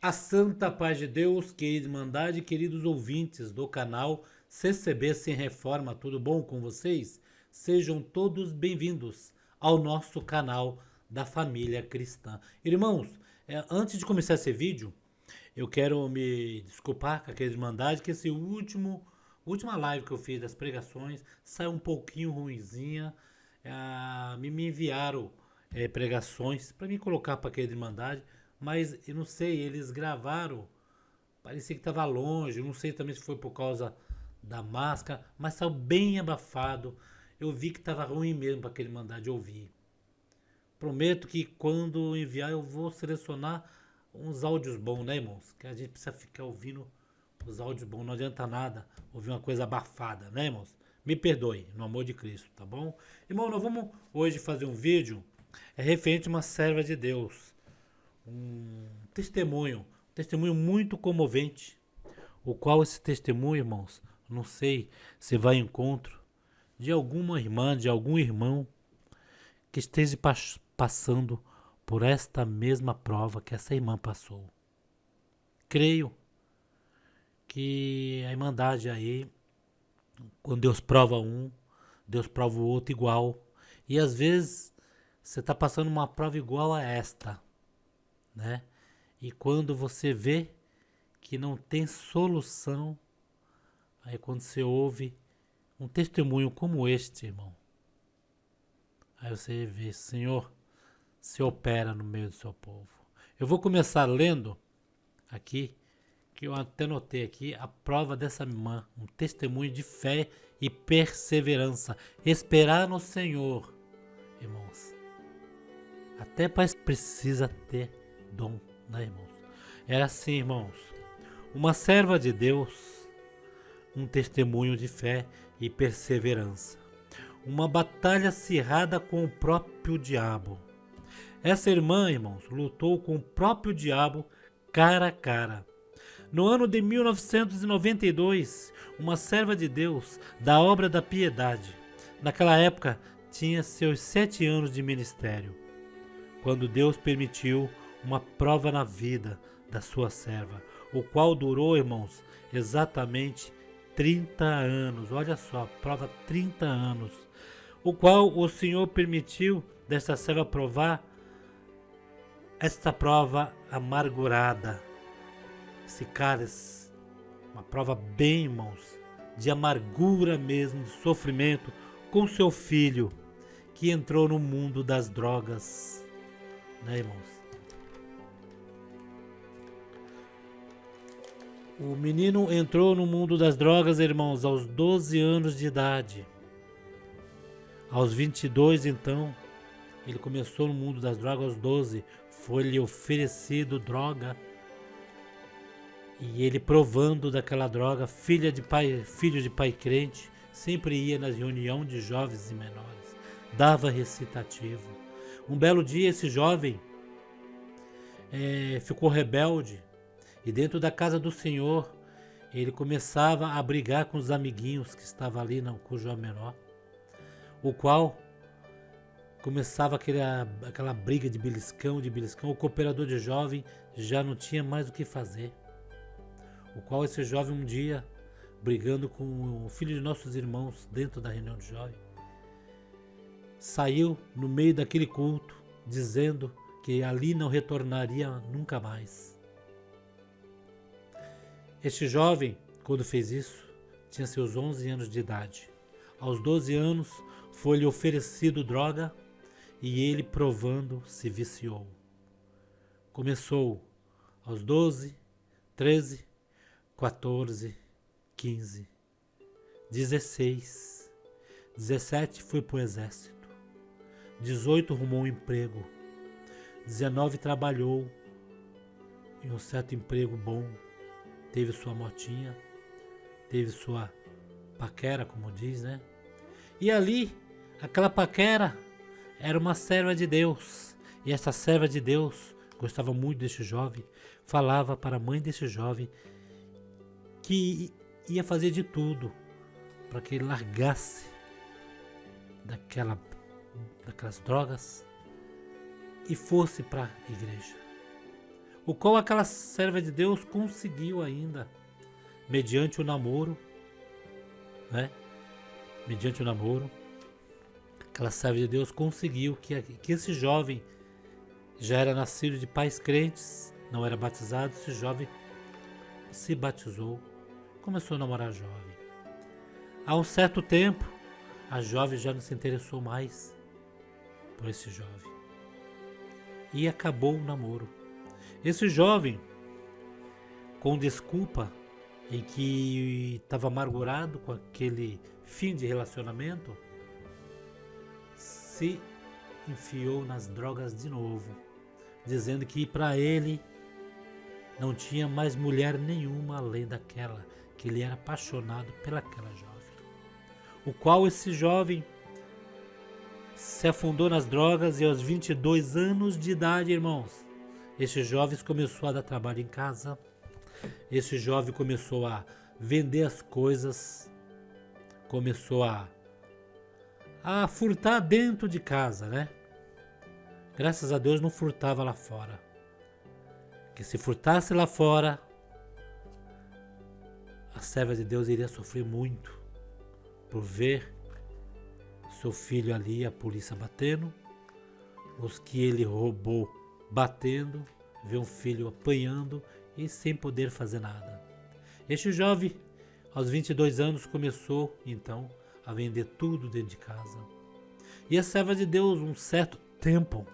A santa paz de Deus, querida Irmandade, queridos ouvintes do canal CCB Sem Reforma, tudo bom com vocês? Sejam todos bem-vindos ao nosso canal da família cristã. Irmãos, antes de começar esse vídeo, eu quero me desculpar com a querida Irmandade que esse última live que eu fiz das pregações saiu um pouquinho ruinzinha. Me enviaram pregações para me colocar para a querida Irmandade, mas eu não sei, eles gravaram, parecia que estava longe, eu não sei também se foi por causa da máscara, mas saiu bem abafado. Eu vi que estava ruim mesmo para aquele mandar de ouvir. Prometo que quando enviar eu vou selecionar uns áudios bons, né, irmãos? Que a gente precisa ficar ouvindo os áudios bons, não adianta nada ouvir uma coisa abafada, né, irmãos? Me perdoe, no amor de Cristo, tá bom? Irmão, nós vamos hoje fazer um vídeo referente a uma serva de Deus, um testemunho muito comovente, o qual esse testemunho, irmãos, não sei se vai em encontro de alguma irmã, de algum irmão que esteja passando por esta mesma prova que essa irmã passou. Creio que a irmandade aí, quando Deus prova um, Deus prova o outro igual. E às vezes você está passando uma prova igual a esta, né? E quando você vê que não tem solução, aí quando você ouve um testemunho como este, irmão, aí você vê, Senhor, se opera no meio do seu povo. Eu vou começar lendo aqui, que eu até notei aqui, a prova dessa irmã, um testemunho de fé e perseverança. Esperar no Senhor, irmãos. Até precisa ter dom, né, irmãos? Era assim, irmãos. Uma serva de Deus, um testemunho de fé e perseverança. Uma batalha acirrada com o próprio diabo. Essa irmã, irmãos, lutou com o próprio diabo cara a cara. No ano de 1992, uma serva de Deus da obra da piedade, naquela época tinha seus 7 anos de ministério, quando Deus permitiu uma prova na vida da sua serva, o qual durou, irmãos, exatamente 30 anos. Olha só, prova 30 anos, o qual o Senhor permitiu dessa serva provar esta prova amargurada. Esse cálice, uma prova bem, irmãos, de amargura mesmo, de sofrimento, com seu filho, que entrou no mundo das drogas, né, irmãos? O menino entrou no mundo das drogas, irmãos, aos 12 anos de idade. Aos 22, então, ele começou no mundo das drogas. Aos 12, foi-lhe oferecido droga. E ele, provando daquela droga, filho de pai crente, sempre ia nas reuniões de jovens e menores, dava recitativo. Um belo dia, esse jovem ficou rebelde, e dentro da casa do Senhor, ele começava a brigar com os amiguinhos que estavam ali na Cujo menor, o qual começava aquela briga de beliscão. O cooperador de jovem já não tinha mais o que fazer, o qual esse jovem um dia, brigando com o filho de nossos irmãos dentro da reunião de jovem, saiu no meio daquele culto, dizendo que ali não retornaria nunca mais. Este jovem, quando fez isso, tinha seus 11 anos de idade. Aos 12 anos, foi-lhe oferecido droga e ele, provando, se viciou. Começou aos 12, 13, 14, 15, 16, 17 foi para o exército, 18 arrumou um emprego, 19 trabalhou em um certo emprego bom, teve sua motinha, teve sua paquera, como diz, né? E ali, aquela paquera era uma serva de Deus, e essa serva de Deus gostava muito desse jovem, falava para a mãe desse jovem que ia fazer de tudo para que ele largasse daquelas drogas e fosse para a igreja. o qual aquela serva de Deus conseguiu ainda, mediante o namoro, né? Mediante o namoro, aquela serva de Deus conseguiu que esse jovem já era nascido de pais crentes, não era batizado, esse jovem se batizou, começou a namorar jovem. Há um certo tempo, a jovem já não se interessou mais por esse jovem. E acabou o namoro. Esse jovem, com desculpa em que estava amargurado com aquele fim de relacionamento, se enfiou nas drogas de novo, dizendo que para ele não tinha mais mulher nenhuma além daquela, que ele era apaixonado pelaquela jovem. O qual esse jovem se afundou nas drogas e aos 22 anos de idade, irmãos, esse jovem começou a dar trabalho em casa, esse jovem começou a vender as coisas, começou a furtar dentro de casa, né? Graças a Deus não furtava lá fora. Que se furtasse lá fora, a serva de Deus iria sofrer muito por ver seu filho ali, a polícia batendo, os que ele roubou batendo, ver um filho apanhando e sem poder fazer nada. Este jovem, aos 22 anos, começou então a vender tudo dentro de casa. E a serva de Deus, um certo tempo,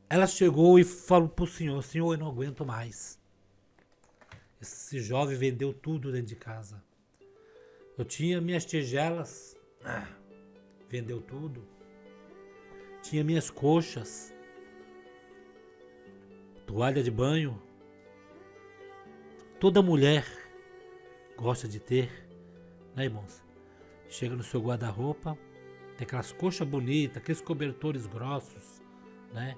ela chegou e falou para o Senhor: Senhor, eu não aguento mais. Esse jovem vendeu tudo dentro de casa. Eu tinha minhas tigelas, vendeu tudo. Tinha minhas coxas, toalha de banho. Toda mulher gosta de ter, né, irmãos? Chega no seu guarda-roupa, tem aquelas coxas bonitas, aqueles cobertores grossos, né?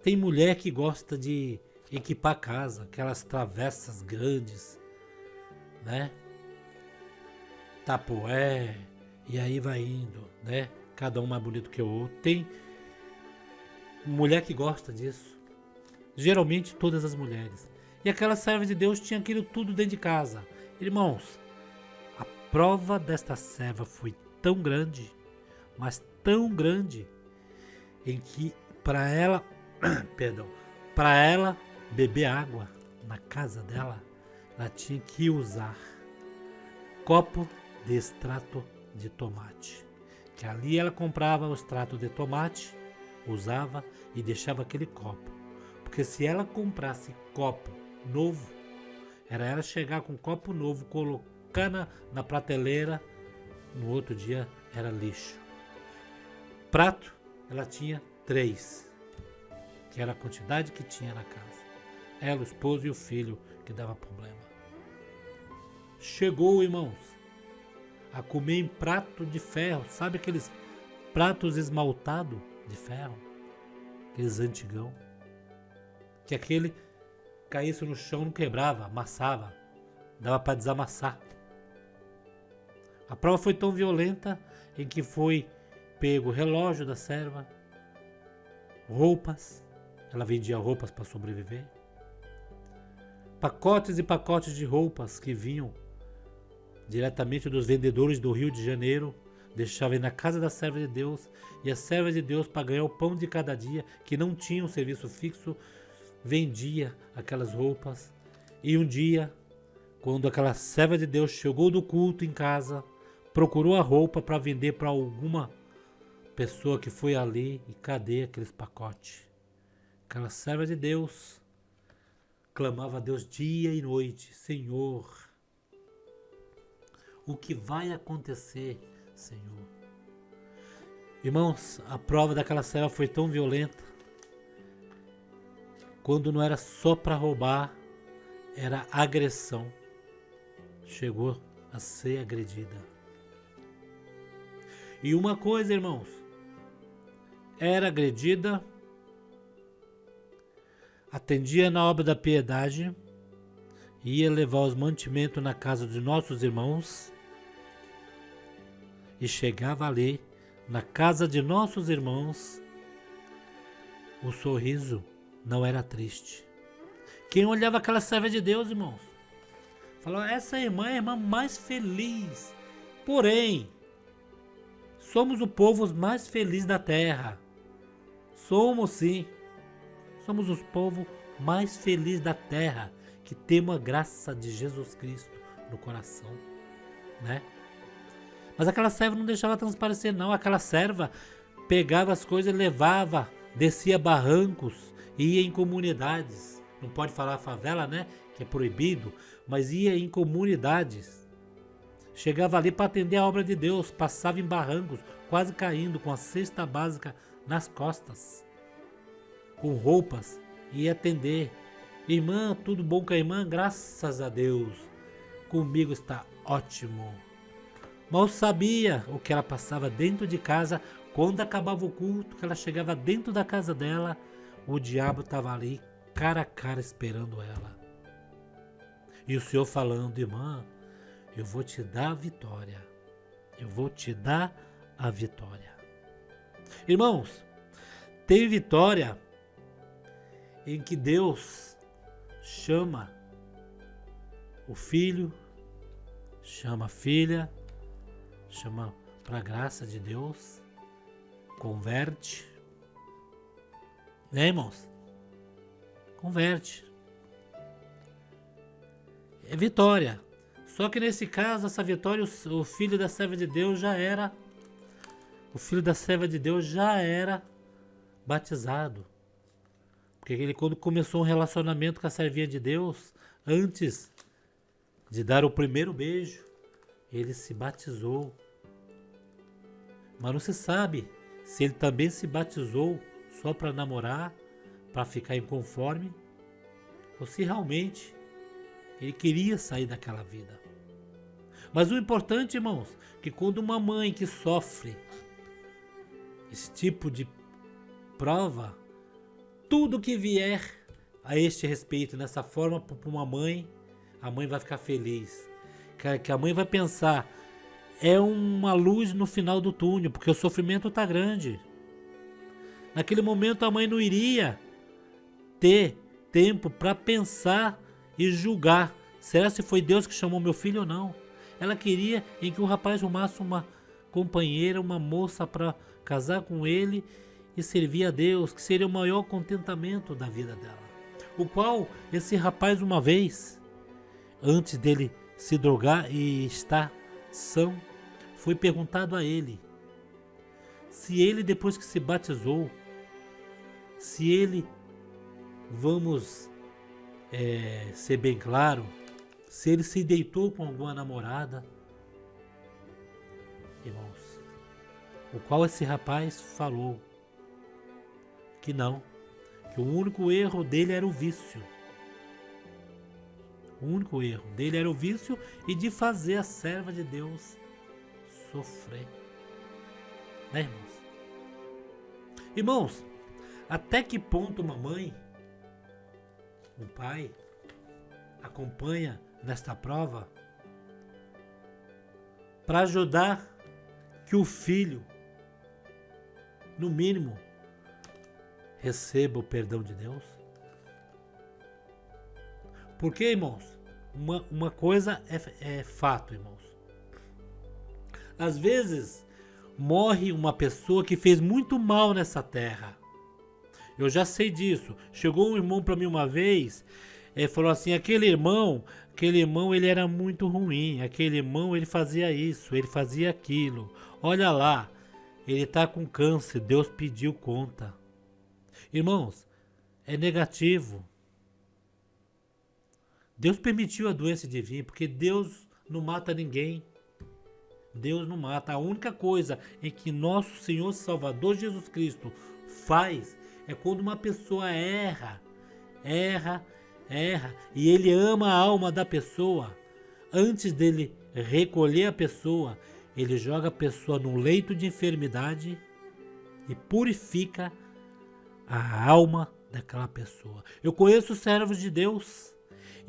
Tem mulher que gosta de equipar a casa, aquelas travessas grandes, né? Tapoé, e aí vai indo, né? Cada um mais bonito que o outro. Tem mulher que gosta disso. Geralmente todas as mulheres. E aquela serva de Deus tinha aquilo tudo dentro de casa. Irmãos, a prova desta serva foi tão grande, mas tão grande, em que para ela, para ela beber água na casa dela, ela tinha que usar copo de extrato de tomate. Que ali ela comprava o extrato de tomate, usava e deixava aquele copo. Porque se ela comprasse copo novo, era ela chegar com um copo novo, colocar na prateleira, no outro dia era lixo. Prato, ela tinha 3, que era a quantidade que tinha na casa. Ela, o esposo e o filho, que dava problema. Chegou, irmãos, a comer em prato de ferro. Sabe aqueles pratos esmaltados de ferro? Aqueles antigão. Que aquele caísse no chão, não quebrava, amassava. Dava para desamassar. A prova foi tão violenta em que foi pego o relógio da serva, roupas, ela vendia roupas para sobreviver, pacotes e pacotes de roupas que vinham diretamente dos vendedores do Rio de Janeiro, deixavam na casa da serva de Deus, e a serva de Deus, para ganhar o pão de cada dia, que não tinha um serviço fixo, vendia aquelas roupas. E um dia, quando aquela serva de Deus chegou do culto em casa, procurou a roupa para vender para alguma pessoa que foi ali, e cadê aqueles pacotes? Aquela serva de Deus clamava a Deus dia e noite: Senhor, o que vai acontecer, Senhor? Irmãos, a prova daquela serva foi tão violenta, quando não era só para roubar, era agressão. Chegou a ser agredida. E uma coisa, irmãos, era agredida, atendia na obra da piedade, ia levar os mantimentos na casa de nossos irmãos, e chegava ali, na casa de nossos irmãos, o sorriso não era triste. Quem olhava aquela serva de Deus, irmãos, falou: essa irmã é a irmã mais feliz. Porém, somos o povo mais feliz da terra. Somos sim. Somos os povos mais felizes da terra, que temos a graça de Jesus Cristo no coração, né? Mas aquela serva não deixava transparecer, não. Aquela serva pegava as coisas e levava, descia barrancos, ia em comunidades. Não pode falar favela, né? Que é proibido, mas ia em comunidades. Chegava ali para atender a obra de Deus, passava em barrancos, quase caindo, com a cesta básica nas costas, com roupas, ia atender. Irmã, tudo bom com a irmã? Graças a Deus, comigo está ótimo. Mal sabia o que ela passava dentro de casa. Quando acabava o culto, que ela chegava dentro da casa dela, o diabo estava ali, cara a cara, esperando ela. E o Senhor falando: irmã, eu vou te dar a vitória. Eu vou te dar a vitória. Irmãos, tem vitória em que Deus chama o filho, chama a filha, chama para a graça de Deus, converte, né, irmãos? Converte. É vitória. Só que nesse caso, essa vitória, o filho da serva de Deus já era, batizado. Porque ele, quando começou um relacionamento com a servinha de Deus, antes de dar o primeiro beijo, ele se batizou. Mas não se sabe se ele também se batizou só para namorar, para ficar inconforme, ou se realmente ele queria sair daquela vida. Mas o importante, irmãos, que quando uma mãe que sofre esse tipo de prova, tudo que vier a este respeito, nessa forma, para uma mãe, a mãe vai ficar feliz. Que a mãe vai pensar: é uma luz no final do túnel, porque o sofrimento está grande. Naquele momento a mãe não iria ter tempo para pensar e julgar: será se foi Deus que chamou meu filho ou não? Ela queria em que o rapaz arrumasse uma companheira, uma moça para casar com ele e servir a Deus, que seria o maior contentamento da vida dela. O qual esse rapaz, uma vez, antes dele se drogar e estar são, foi perguntado a ele se ele, depois que se batizou, se ele, vamos ser bem claro, se ele se deitou com alguma namorada. Irmãos, o qual esse rapaz falou que não, que o único erro dele era o vício. O único erro dele era o vício e de fazer a serva de Deus sofrer. Né, irmãos? Irmãos, até que ponto uma mãe, um pai, acompanha nesta prova para ajudar que o filho, no mínimo, receba o perdão de Deus? Porque, irmãos, uma coisa é fato, irmãos. Às vezes, morre uma pessoa que fez muito mal nessa terra. Eu já sei disso. Chegou um irmão para mim uma vez, falou assim: aquele irmão, ele era muito ruim. Aquele irmão, ele fazia isso, ele fazia aquilo. Olha lá, ele está com câncer, Deus pediu conta. Irmãos, é negativo. Deus permitiu a doença de vir, porque Deus não mata ninguém. Deus não mata. A única coisa em que nosso Senhor Salvador Jesus Cristo faz é quando uma pessoa erra, e Ele ama a alma da pessoa. Antes dele recolher a pessoa, Ele joga a pessoa num leito de enfermidade e purifica a alma daquela pessoa. Eu conheço servos de Deus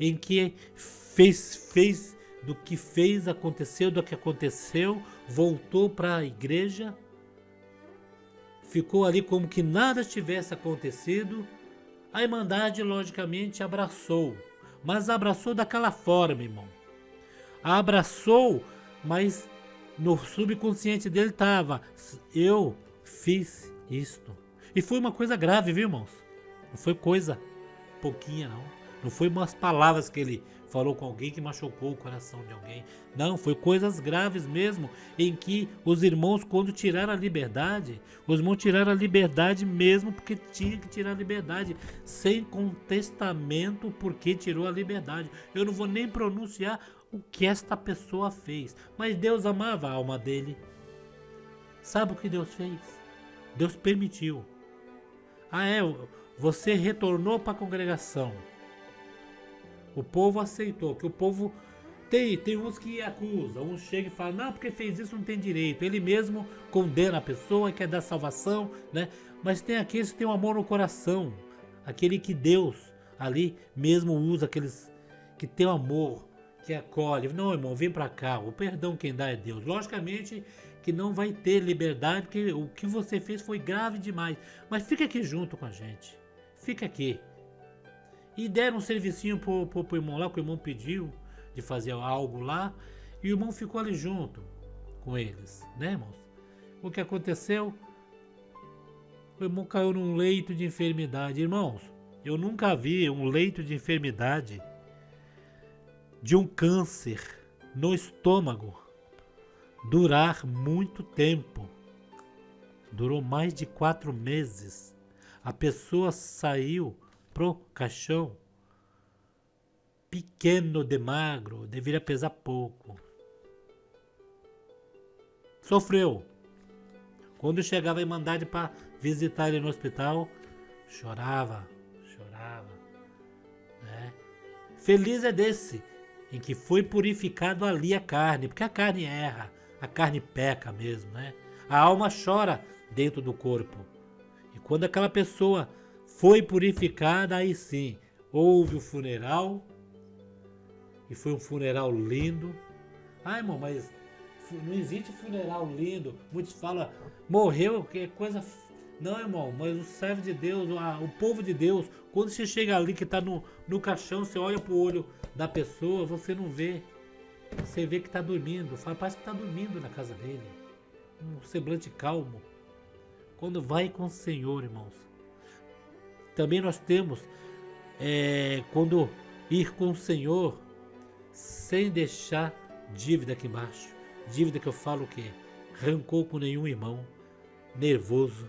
em que fez do que fez, aconteceu do que aconteceu, voltou para a igreja, ficou ali como que nada tivesse acontecido. A Irmandade, logicamente, abraçou, mas abraçou daquela forma, irmão. Abraçou, mas no subconsciente dele estava: eu fiz isto. E foi uma coisa grave, viu, irmãos? Não foi coisa pouquinha, não. Não foi umas palavras que ele falou com alguém que machucou o coração de alguém. Não, foi coisas graves mesmo, em que os irmãos, quando tiraram a liberdade, os irmãos tiraram a liberdade mesmo porque tinha que tirar a liberdade, sem contestamento porque tirou a liberdade. Eu não vou nem pronunciar o que esta pessoa fez, mas Deus amava a alma dele. Sabe o que Deus fez? Deus permitiu. Você retornou para a congregação. O povo aceitou, que o povo tem uns que acusam, uns chegam e falam: não, porque fez isso não tem direito. Ele mesmo condena a pessoa e quer dar salvação, né? Mas tem aqueles que têm um amor no coração, aquele que Deus ali mesmo usa, aqueles que tem um amor, que acolhe. Não, irmão, vem para cá, o perdão quem dá é Deus. Logicamente que não vai ter liberdade, porque o que você fez foi grave demais, mas fica aqui junto com a gente, fica aqui. E deram um servicinho pro irmão lá, que o irmão pediu de fazer algo lá, e o irmão ficou ali junto com eles, né, irmãos? O que aconteceu? O irmão caiu num leito de enfermidade. Irmãos, eu nunca vi um leito de enfermidade de um câncer no estômago durar muito tempo. Durou mais de 4 meses. A pessoa saiu pro caixão pequeno de magro, deveria pesar pouco. Sofreu. Quando chegava a Irmandade para visitar ele no hospital, chorava, né? Feliz é desse, em que foi purificado ali a carne, porque a carne erra, a carne peca mesmo, né? A alma chora dentro do corpo. E quando aquela pessoa foi purificada, aí sim, houve o funeral, e foi um funeral lindo. Irmão, mas não existe funeral lindo. Muitos falam, morreu, que é coisa... Não, irmão, mas o servo de Deus, o povo de Deus, quando você chega ali que está no caixão, você olha pro olho da pessoa, você não vê. Você vê que está dormindo, parece que está dormindo na casa dele. Um semblante calmo. Quando vai com o Senhor, irmãos. Também nós temos, quando ir com o Senhor, sem deixar dívida aqui embaixo. Dívida que eu falo o quê? Rancor com nenhum irmão, nervoso,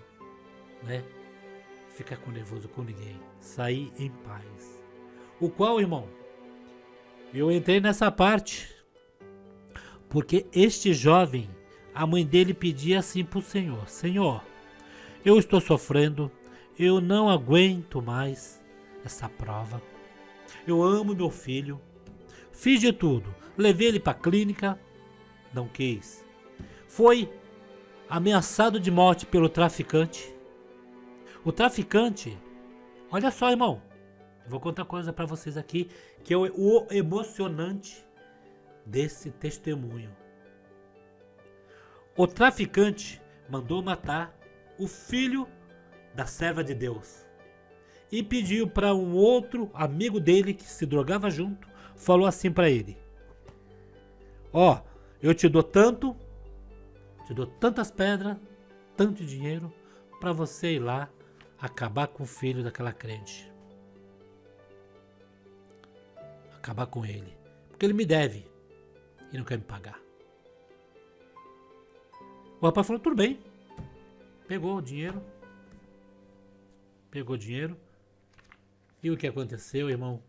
né? Ficar com nervoso com ninguém. Sair em paz. O qual, irmão, eu entrei nessa parte, porque este jovem, a mãe dele pedia assim para o Senhor: Senhor, eu estou sofrendo, eu não aguento mais essa prova. Eu amo meu filho. Fiz de tudo. Levei ele para a clínica. Não quis. Foi ameaçado de morte pelo traficante. O traficante, olha só, irmão. Eu vou contar coisa para vocês aqui, que é o emocionante desse testemunho. O traficante mandou matar o filho da serva de Deus e pediu para um outro amigo dele que se drogava junto, falou assim para ele: eu te dou tanto, te dou tantas pedras, tanto dinheiro para você ir lá acabar com o filho daquela crente, acabar com ele, porque ele me deve e não quer me pagar. O rapaz falou: tudo bem. Pegou o dinheiro. E o que aconteceu, irmão?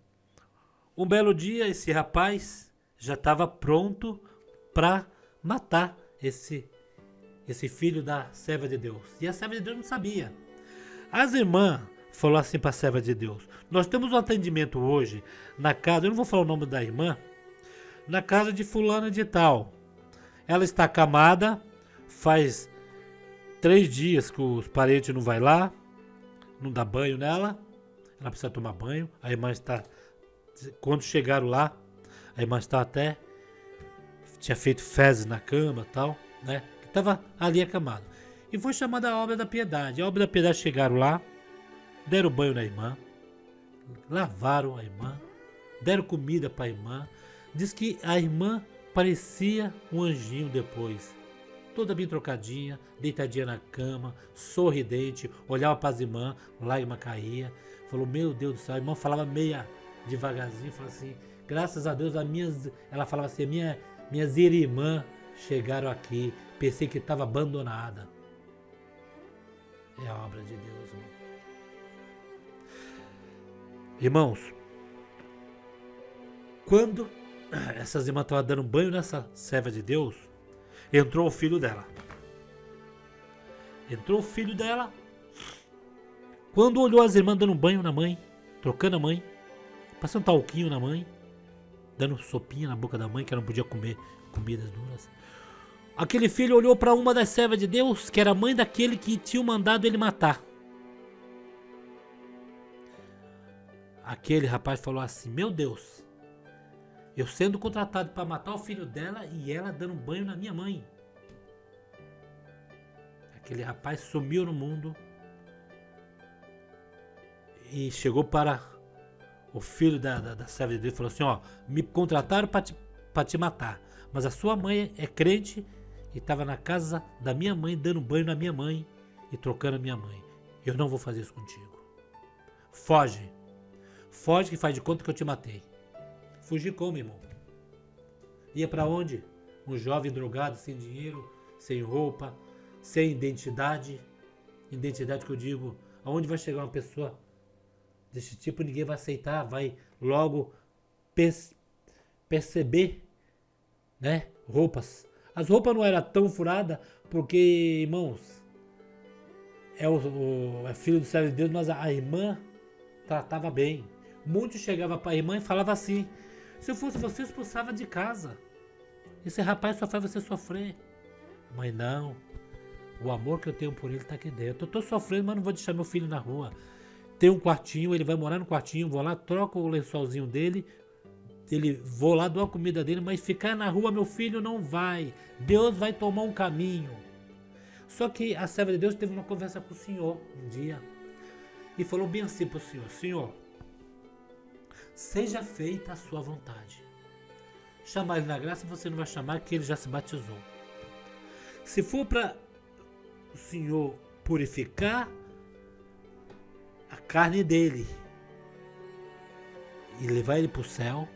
Um belo dia, esse rapaz já estava pronto para matar esse filho da serva de Deus. E a serva de Deus não sabia. As irmãs falaram assim para a serva de Deus: nós temos um atendimento hoje na casa, eu não vou falar o nome da irmã, na casa de fulana de tal. Ela está acamada, faz 3 dias que os parentes não vai lá, não dá banho nela, ela precisa tomar banho. A irmã está, quando chegaram lá, a irmã está até, tinha feito fezes na cama e tal, né? Estava ali acamada. E foi chamada a obra da piedade. A obra da piedade chegaram lá, deram banho na irmã, lavaram a irmã, deram comida para a irmã. Diz que a irmã parecia um anjinho depois. Toda bem trocadinha, deitadinha na cama, sorridente, olhava para as irmãs, lágrima caía. Falou, meu Deus do céu, a irmã falava meia devagarzinho, falou assim, graças a Deus, ela falava assim, minhas irmãs chegaram aqui, pensei que estava abandonada. É a obra de Deus, irmão. Irmãos, quando essas irmãs estavam dando banho nessa serva de Deus, entrou o filho dela. Quando olhou as irmãs dando banho na mãe, trocando a mãe, passando talquinho na mãe, dando sopinha na boca da mãe, que ela não podia comer comidas duras. Aquele filho olhou para uma das servas de Deus, que era a mãe daquele que tinha mandado ele matar. Aquele rapaz falou assim, meu Deus, eu sendo contratado para matar o filho dela e ela dando banho na minha mãe. Aquele rapaz sumiu no mundo e chegou para o filho da serva de Deus e falou assim, ó, me contrataram para te matar, mas a sua mãe é crente e estava na casa da minha mãe, dando banho na minha mãe e trocando a minha mãe. Eu não vou fazer isso contigo. Foge que faz de conta que eu te matei. Fugir como, irmão? Ia para onde? Um jovem drogado, sem dinheiro, sem roupa, sem identidade. Identidade que eu digo, aonde vai chegar uma pessoa desse tipo, ninguém vai aceitar, vai logo perceber, né? Roupas. As roupas não eram tão furadas, porque, irmãos, é filho do servo de Deus, mas a irmã tratava bem. Muitos chegavam para a irmã e falavam assim, se eu fosse você, expulsava de casa. Esse rapaz só faz você sofrer. Mas não, o amor que eu tenho por ele está aqui dentro. Eu estou sofrendo, mas não vou deixar meu filho na rua. Tem um quartinho, ele vai morar no quartinho, vou lá, troco o lençolzinho dele, vou lá, dou a comida dele, mas ficar na rua meu filho não vai. Deus vai tomar um caminho. Só que a serva de Deus teve uma conversa com o Senhor um dia e falou bem assim para o Senhor, Senhor, seja feita a sua vontade. Chamar ele na graça você não vai chamar, que ele já se batizou. Se for para o Senhor purificar a carne dele e levar ele para o céu,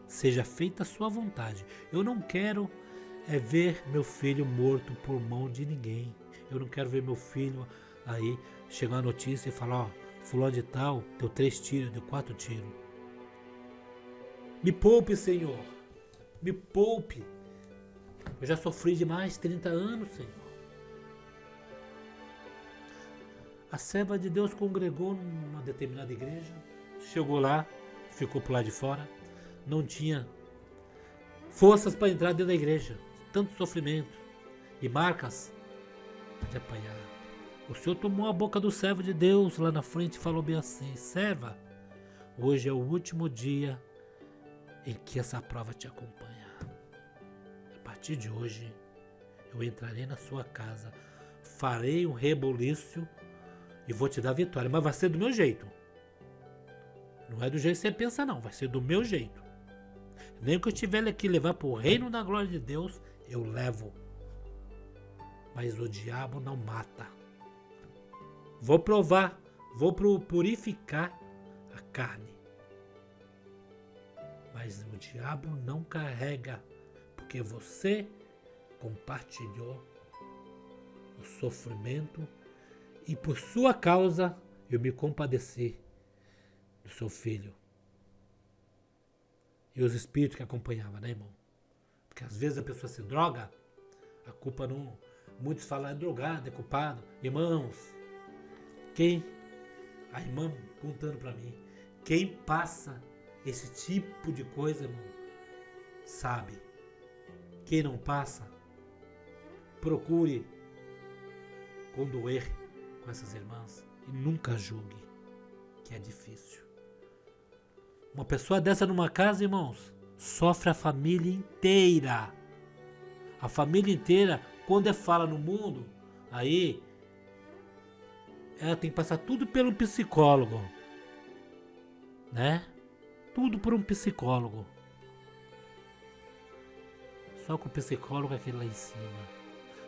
seja feita a sua vontade. Eu não quero ver meu filho morto por mão de ninguém. Eu não quero ver meu filho aí chegar a notícia e falar, ó, fulano de tal deu 3 tiros, deu 4 tiros. Me poupe, Senhor. Me poupe. Eu já sofri demais 30 anos, Senhor. A serva de Deus congregou numa determinada igreja, chegou lá, ficou por lá de fora, não tinha forças para entrar dentro da igreja, tanto sofrimento e marcas de apanhar. O Senhor tomou a boca do servo de Deus lá na frente e falou bem assim, serva, hoje é o último dia em que essa prova te acompanha. A partir de hoje, eu entrarei na sua casa, farei um reboliço e vou te dar vitória, mas vai ser do meu jeito. Não é do jeito que você pensa não, vai ser do meu jeito. Nem que eu tiver aqui levar para o reino da glória de Deus, eu levo. Mas o diabo não mata. Vou provar, vou purificar a carne. Mas o diabo não carrega, porque você compartilhou o sofrimento e por sua causa eu me compadeci do seu filho. E os espíritos que acompanhavam, né, irmão? Porque às vezes a pessoa se droga, a culpa não... Muitos falam, é drogado, é culpado. Irmãos, a irmã contando para mim, quem passa esse tipo de coisa, irmão, sabe. Quem não passa, procure condoer com essas irmãs e nunca julgue, que é difícil. Uma pessoa dessa numa casa, irmãos, sofre a família inteira. A família inteira, quando fala no mundo, Aí ela tem que passar tudo pelo psicólogo, né? Tudo por um psicólogo. Só com o psicólogo aquele lá em cima.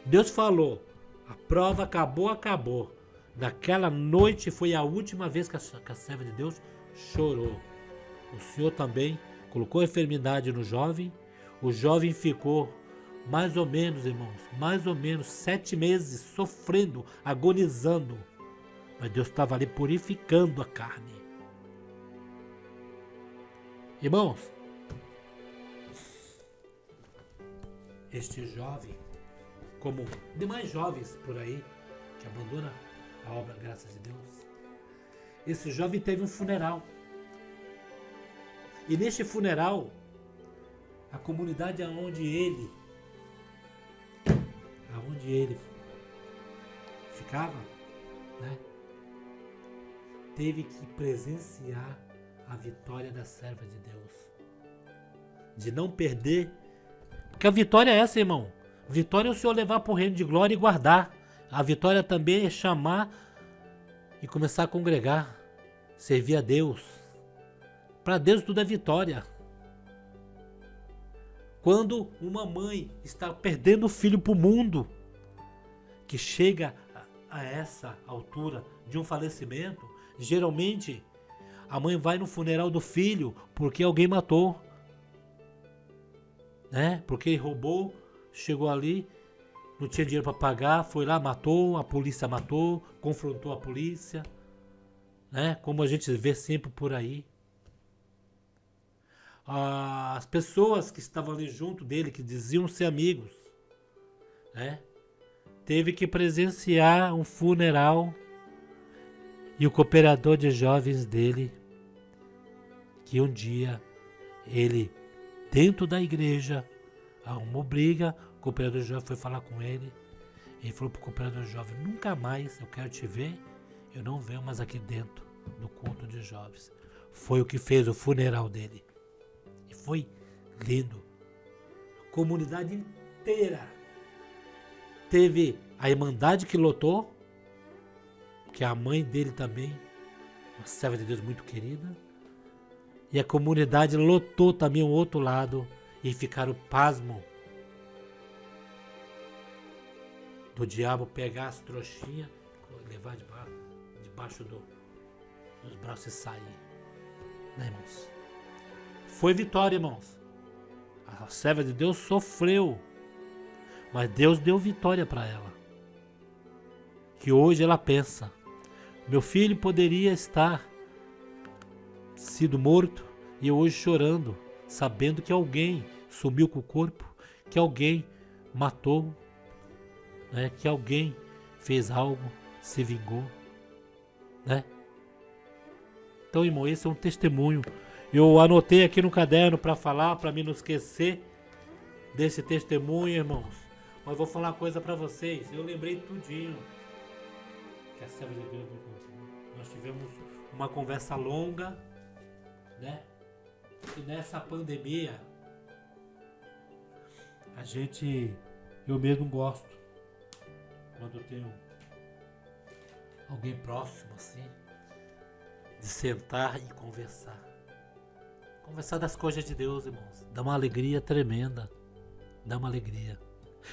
Deus falou, a prova acabou, acabou. Naquela noite foi a última vez que a serva de Deus chorou. O Senhor também colocou a enfermidade no jovem. O jovem ficou mais ou menos, irmãos, mais ou menos 7 meses sofrendo, agonizando. Mas Deus estava ali purificando a carne. Irmãos, este jovem, como demais jovens por aí, que abandonam a obra, graças a Deus, esse jovem teve um funeral. E neste funeral, a comunidade aonde ele ficava, né, teve que presenciar a vitória da serva de Deus. De não perder. Porque a vitória é essa, irmão. Vitória é o Senhor levar para o reino de glória e guardar. A vitória também é chamar e começar a congregar. Servir a Deus. Para Deus tudo é vitória. Quando uma mãe está perdendo o filho para o mundo, que chega a essa altura de um falecimento, geralmente a mãe vai no funeral do filho porque alguém matou, né? Porque ele roubou, chegou ali, não tinha dinheiro para pagar, foi lá, matou, a polícia matou, confrontou a polícia, né? Como a gente vê sempre por aí. As pessoas que estavam ali junto dele, que diziam ser amigos, né? Teve que presenciar um funeral e o cooperador de jovens dele, que um dia ele, dentro da igreja, arrumou briga, o cooperador de jovem foi falar com ele, ele falou pro cooperador de jovem, nunca mais eu quero te ver, eu não venho mais aqui dentro do culto de jovens. Foi o que fez o funeral dele. E foi lindo. A comunidade inteira. Teve a irmandade que lotou, que é a mãe dele também, uma serva de Deus muito querida. E a comunidade lotou também o outro lado e ficaram pasmo do diabo pegar as trouxinhas, levar debaixo dos braços e sair. Né, irmãos? Foi vitória, irmãos. A serva de Deus sofreu, mas Deus deu vitória para ela. Que hoje ela pensa, meu filho poderia estar sido morto e eu hoje chorando, sabendo que alguém sumiu com o corpo, que alguém matou, né? Que alguém fez algo, se vingou, né? Então, irmão, esse é um testemunho. Eu anotei aqui no caderno para falar, para mim não esquecer desse testemunho, irmãos. Mas vou falar uma coisa para vocês. Eu lembrei tudinho que a serva de Deus me contou. Nós tivemos uma conversa longa, né? E nessa pandemia, eu mesmo gosto quando eu tenho alguém próximo assim, de sentar e conversar. Conversar das coisas de Deus, irmãos. Dá uma alegria tremenda. Dá uma alegria.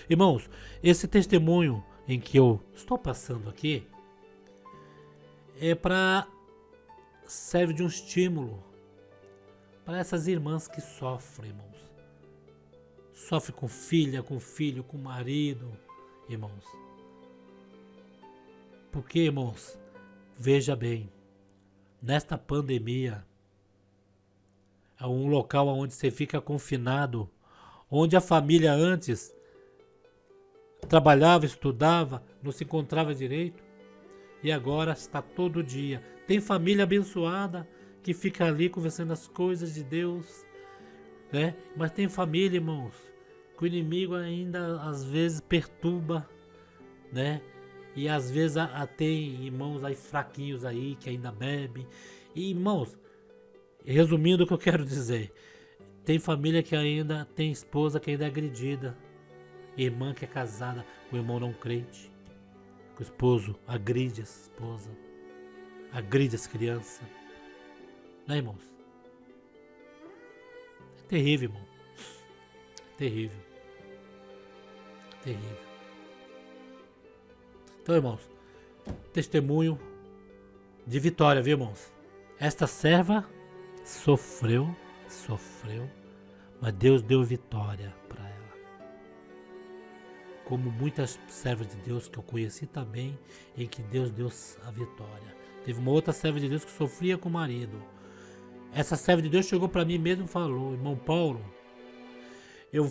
Irmãos, esse testemunho em que eu estou passando aqui serve de um estímulo para essas irmãs que sofrem, irmãos. Sofre com filha, com filho, com marido, irmãos. Porque, irmãos, veja bem, nesta pandemia, é um local onde você fica confinado, onde a família antes trabalhava, estudava, não se encontrava direito, e agora está todo dia. Tem família abençoada que fica ali conversando as coisas de Deus, né? Mas tem família, irmãos, que o inimigo ainda às vezes perturba, né? E às vezes tem irmãos aí fraquinhos aí que ainda bebem. E, irmãos, resumindo o que eu quero dizer, tem família que ainda tem esposa que ainda é agredida, irmã que é casada com irmão não crente, que o esposo agride a esposa, agride as crianças. Né, irmãos? É terrível, irmão. É terrível. É terrível. Então, irmãos, testemunho de vitória, viu, irmãos? Esta serva sofreu, mas Deus deu vitória para ela. Como muitas servas de Deus que eu conheci também, em que Deus deu a vitória. Teve uma outra serva de Deus que sofria com o marido. Essa serva de Deus chegou para mim mesmo e falou: irmão Paulo, eu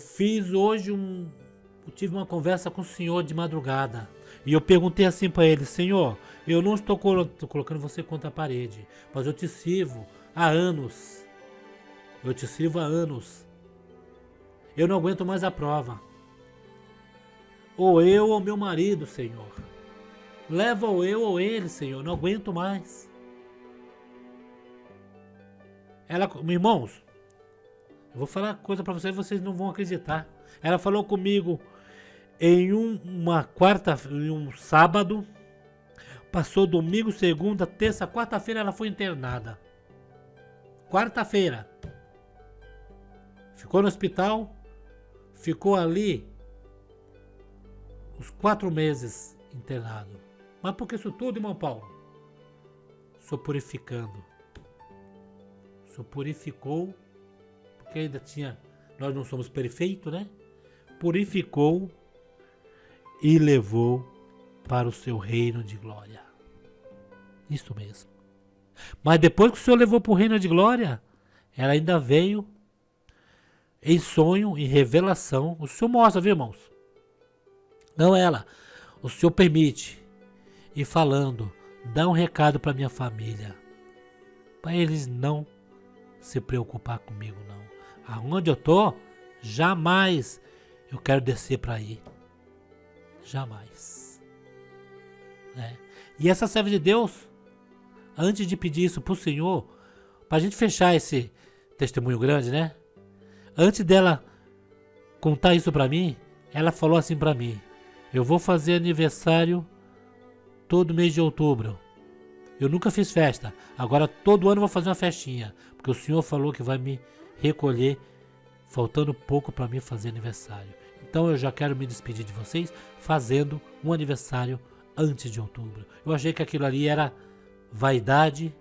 tive uma conversa com o Senhor de madrugada. E eu perguntei assim para ele: Senhor, eu não estou colocando você contra a parede, mas eu te sirvo há anos. Eu te sirvo há anos. Eu não aguento mais a prova. Ou eu ou meu marido, Senhor. Leva ou eu ou ele, Senhor. Não aguento mais. Irmãos, eu vou falar coisa para vocês e vocês não vão acreditar. Ela falou comigo em um sábado. Passou domingo, segunda, terça, quarta-feira ela foi internada. Quarta-feira. Ficou no hospital. Ficou ali uns 4 meses internado. Mas por que isso tudo, irmão Paulo? Sou purificando. Sou purificou, porque ainda nós não somos perfeitos, né? Purificou e levou para o seu reino de glória. Isso mesmo. Mas depois que o Senhor levou para o reino de glória, ela ainda veio em sonho, em revelação. O Senhor mostra, viu, irmãos? Não ela. O Senhor permite. E falando, dá um recado para minha família. Para eles não se preocupar comigo, não. Aonde eu tô, jamais eu quero descer para aí. Jamais. E essa serva de Deus, antes de pedir isso pro Senhor, pra gente fechar esse testemunho grande, né? Antes dela contar isso pra mim, ela falou assim pra mim: eu vou fazer aniversário todo mês de outubro. Eu nunca fiz festa, agora todo ano eu vou fazer uma festinha, porque o Senhor falou que vai me recolher, faltando pouco para mim fazer aniversário. Então eu já quero me despedir de vocês fazendo um aniversário antes de outubro. Eu achei que aquilo ali era vaidade,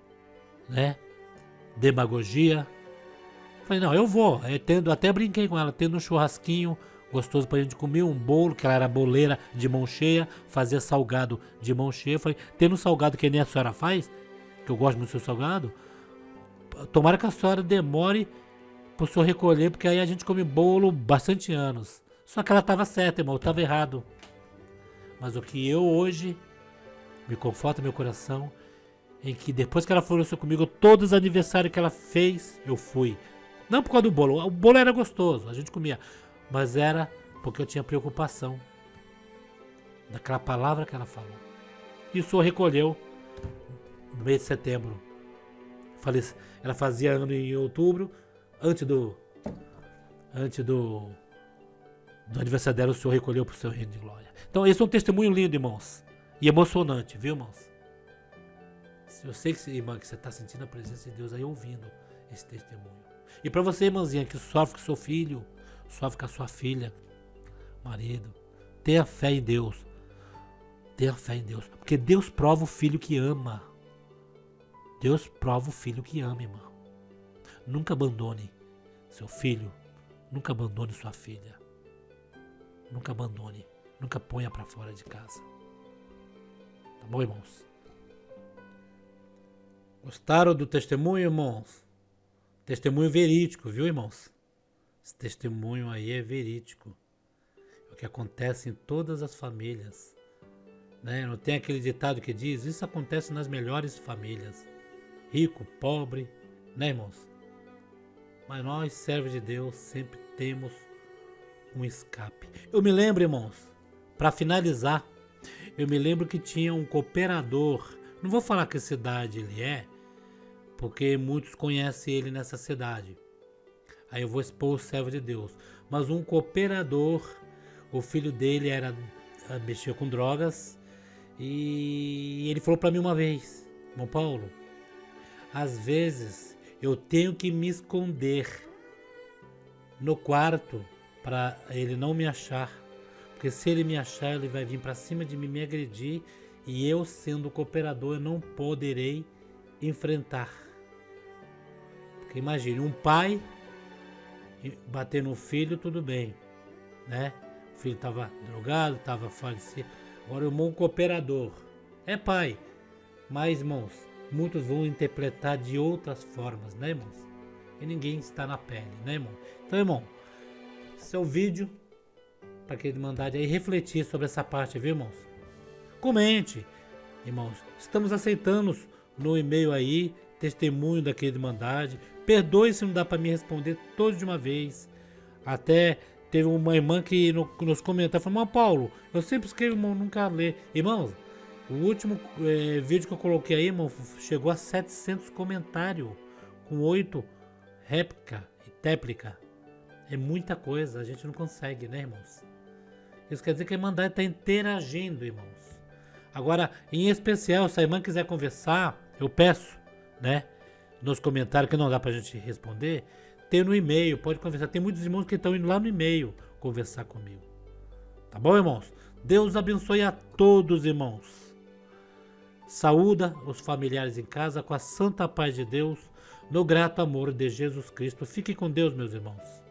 né? Demagogia. Falei, não, eu vou. Até brinquei com ela, tendo um churrasquinho gostoso pra gente comer, um bolo, que ela era boleira de mão cheia, fazia salgado de mão cheia. Falei, tendo um salgado que nem a senhora faz, que eu gosto muito do seu salgado, tomara que a senhora demore pro senhor recolher, porque aí a gente come bolo bastante anos. Só que ela tava certa, irmão, eu tava errado. Mas o que eu hoje me conforta meu coração, em que depois que ela falou isso comigo, todos os aniversários que ela fez, eu fui. Não por causa do bolo, o bolo era gostoso, a gente comia, mas era porque eu tinha preocupação daquela palavra que ela falou. E o Senhor recolheu no mês de setembro. Ela fazia ano em outubro, antes do aniversário dela, o Senhor recolheu para o seu reino de glória. Então esse é um testemunho lindo, irmãos, e emocionante, viu, irmãos? Eu sei que, irmã, que você está sentindo a presença de Deus aí, ouvindo esse testemunho. E para você, irmãzinha, que sofre com seu filho, sofre com a sua filha, marido, tenha fé em Deus. Tenha fé em Deus. Porque Deus prova o filho que ama. Deus prova o filho que ama, irmão. Nunca abandone seu filho. Nunca abandone sua filha. Nunca abandone. Nunca ponha para fora de casa. Tá bom, irmãos? Gostaram do testemunho, irmãos? Testemunho verídico, viu, irmãos? Esse testemunho aí é verídico. É o que acontece em todas as famílias. Né? Não tem aquele ditado que diz: isso acontece nas melhores famílias. Rico, pobre, né, irmãos? Mas nós, servos de Deus, sempre temos um escape. Eu me lembro, irmãos, para finalizar, eu me lembro que tinha um cooperador. Não vou falar que cidade ele é, porque muitos conhecem ele nessa cidade. Aí eu vou expor o servo de Deus. Mas um cooperador, o filho dele mexia com drogas, E ele falou para mim uma vez: irmão Paulo, às vezes eu tenho que me esconder no quarto para ele não me achar, porque se ele me achar ele vai vir para cima de mim me agredir, e eu, sendo cooperador, eu não poderei enfrentar. Porque imagine, um pai bater no filho, tudo bem, né? O filho estava drogado, estava falecido. Agora o irmão cooperador é pai, mas, irmãos, muitos vão interpretar de outras formas, né, irmãos? E ninguém está na pele, né, irmão? Então, irmão, seu vídeo para que ele mandar aí refletir sobre essa parte, viu, irmãos? Comente, irmãos. Estamos aceitando no e-mail aí testemunho daquele Irmandade. Perdoe se não dá para me responder todos de uma vez. Até teve uma irmã que nos comentários falou: "Mas Paulo, eu sempre escrevo, irmão, nunca lê". Irmãos, o último vídeo que eu coloquei aí, irmão, chegou a 700 comentários com 8 réplica e téplica. É muita coisa, a gente não consegue, né, irmãos? Isso quer dizer que a Irmandade está interagindo, irmãos. Agora, em especial, se a irmã quiser conversar, eu peço, né, nos comentários, que não dá pra gente responder, tem no e-mail, pode conversar. Tem muitos irmãos que estão indo lá no e-mail conversar comigo. Tá bom, irmãos? Deus abençoe a todos, irmãos. Saúda os familiares em casa com a santa paz de Deus, no grato amor de Jesus Cristo. Fique com Deus, meus irmãos.